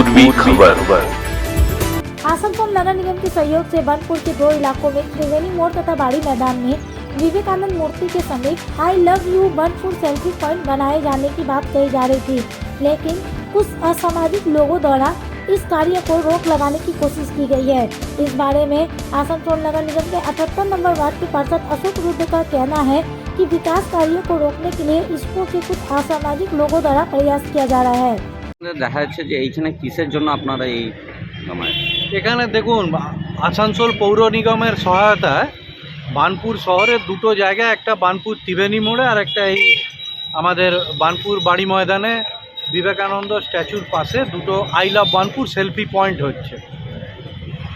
पूर्वी खबर। आसनसोल नगर निगम के सहयोग से बनपुर के 2 इलाकों में त्रिवेणी मोड़ तथा बाड़ी मैदान में विवेकानंद मूर्ति के समीप I love you Burnpur selfie point बनाए जाने की बात कही जा रही थी, लेकिन कुछ असामाजिक लोगों द्वारा इस कार्य को रोक लगाने की कोशिश की गई है। इस बारे में आसनसोल नगर निगम के 78 नंबर वार्ड के पार्षद अशोक रुद्र का कहना है कि विकास कार्यों को रोकने के लिए इसको के कुछ असामाजिक लोगों द्वारा प्रयास किया जा रहा है। দেখা যাচ্ছে যে এইখানে কিসের জন্য আপনারা এই এখানে দেখুন আসানসোল পৌর নিগমের সহায়তায় বানপুর শহরের দুটো জায়গায়, একটা বানপুর ত্রিবেণী মোড়ে আর একটা এই আমাদের বানপুর বাড়ি ময়দানে বিবেকানন্দ স্ট্যাচুর পাশে দুটো I love Banpur selfie point হচ্ছে।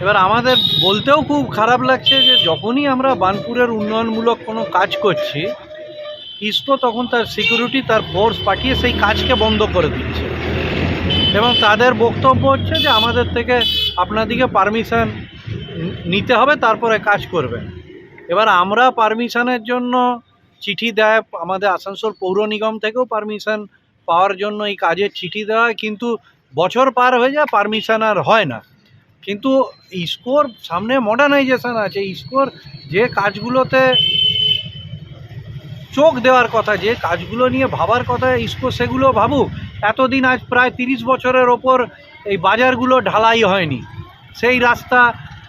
এবার আমাদের বলতেও খুব খারাপ লাগছে যে যখনই আমরা বানপুরের উন্নয়নমূলক কোনো কাজ করছি, ইসকো তখন তার সিকিউরিটি, তার ফোর্স পাঠিয়ে সেই কাজকে বন্ধ করে দিচ্ছে এবং তাদের বক্তব্য হচ্ছে যে আমাদের থেকে আপনাদেরকে পারমিশন নিতে হবে, তারপরে কাজ করবেন। এবার আমরা পারমিশনের জন্য চিঠি দেয়, আমাদের আসানসোল পৌর নিগম থেকেও পারমিশন পাওয়ার জন্য এই কাজের চিঠি দেওয়া হয়, কিন্তু বছর পার হয়ে যায়, পারমিশন আর হয় না। কিন্তু ইসকোর সামনে মডার্নাইজেশন আছে, ইসকোর যে কাজগুলোতে চোখ দেওয়ার কথা, যে কাজগুলো নিয়ে ভাবার কথা ইসকো সেগুলো ভাবুক। এতদিন আজ প্রায় 30 বছরের ওপর এই বাজারগুলো ঢালাই হয়নি, সেই রাস্তা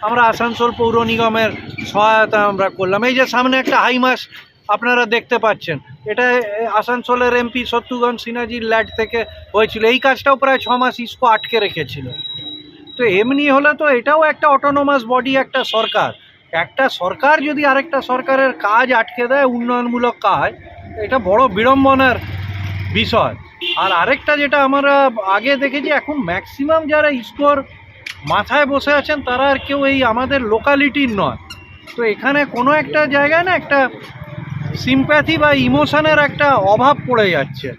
আমরা আসানসোল পৌর নিগমের সহায়তা আমরা করলাম। এই যে সামনে একটা হাইমাস আপনারা দেখতে পাচ্ছেন, এটা আসানসোলের এমপি শত্রুঘ্ন সিনহাজির ল্যাড থেকে হয়েছিল। এই কাজটাও প্রায় 6 মাস ইসকো আটকে রেখেছিল। তো এমনি হলে তো এটাও একটা অটোনোমাস বডি, একটা সরকার যদি আরেকটা সরকারের কাজ আটকে দেয়, উন্নয়নমূলক কাজ, এটা বড় বিড়ম্বনার বিষয়। আর আরেকটা যেটা আমরা আগে দেখেছি, এখন ম্যাক্সিমাম যারা ইসকোর মাথায় বসে আছেন তারা আর কেউ এই আমাদের লোকালিটির নয়। তো এখানে কোনো একটা জায়গায় না একটা সিম্প্যাথি বা ইমোশনের একটা অভাব পড়ে যাচ্ছে,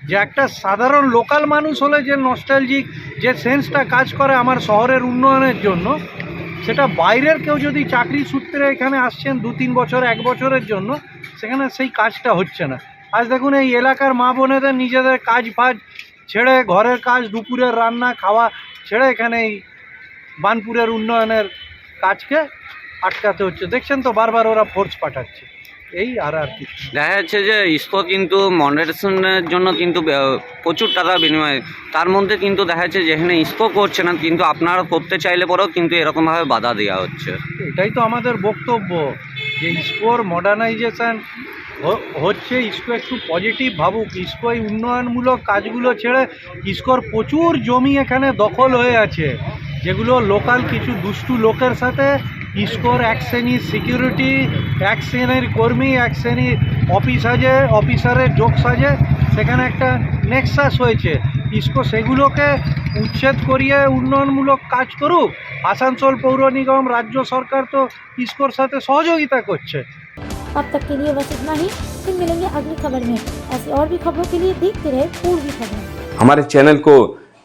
যে একটা সাধারণ লোকাল মানুষ হলে যে নস্টালজিক যে সেন্সটা কাজ করে আমার শহরের উন্নয়নের জন্য, সেটা বাইরের কেউ যদি চাকরি সূত্রে এখানে আসছেন 2-3 বছর 1 বছরের জন্য, সেখানে সেই কাজটা হচ্ছে না। আজ দেখুন এই এলাকার মা বোনেদের নিজেদের কাজ ফাজ ছেড়ে, ঘরের কাজ, দুপুরের রান্না খাওয়া ছেড়ে এখানে এই বানপুরের উন্নয়নের কাজকে আটকাতে হচ্ছে। দেখছেন তো বারবার ওরা ফোর্স পাঠাচ্ছে, এই আর কি। দেখা যাচ্ছে যে ইসকো কিন্তু মডারেশনের জন্য কিন্তু প্রচুর টাকা বিনিময়, তার মধ্যে কিন্তু দেখা যাচ্ছে যেখানে ইসকো করছে না, কিন্তু আপনারা করতে চাইলে পরেও কিন্তু এরকমভাবে বাধা দেওয়া হচ্ছে। এটাই তো আমাদের বক্তব্য, যে ইসকোর মডার্নাইজেশন হচ্ছে, ইসকো একটু পজিটিভ ভাবুক। ইসকো এই উন্নয়নমূলক কাজগুলো ছেড়ে, ইসকোর প্রচুর জমি এখানে দখল হয়ে আছে, যেগুলো লোকাল কিছু দুষ্টু লোকের সাথে ইসকোর এক শ্রেণীর সিকিউরিটি, এক শ্রেণীর কর্মী, এক শ্রেণীর অফিসারের যোগ সাজে সেখানে একটা নেক্সাস হয়েছে। ইসকো সেগুলোকে উচ্ছেদ করিয়ে উন্নয়নমূলক কাজ করুক। আসানসোল পৌর নিগম, রাজ্য সরকার তো ইসকোর সাথে সহযোগিতা করছে। अब तक के लिए बस इतना ही, फिर मिलेंगे अगली खबर में। ऐसी और भी खबरों के लिए देखते रहे पूर्वी खबर। हमारे चैनल को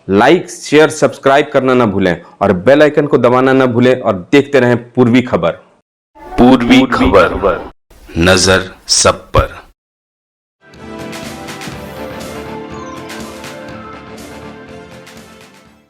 लाइक, शेयर, सब्सक्राइब करना ना भूलें और बेल आइकन को दबाना ना भूलें और देखते रहें पूर्वी खबर। पूर्वी खबर, नजर सब पर।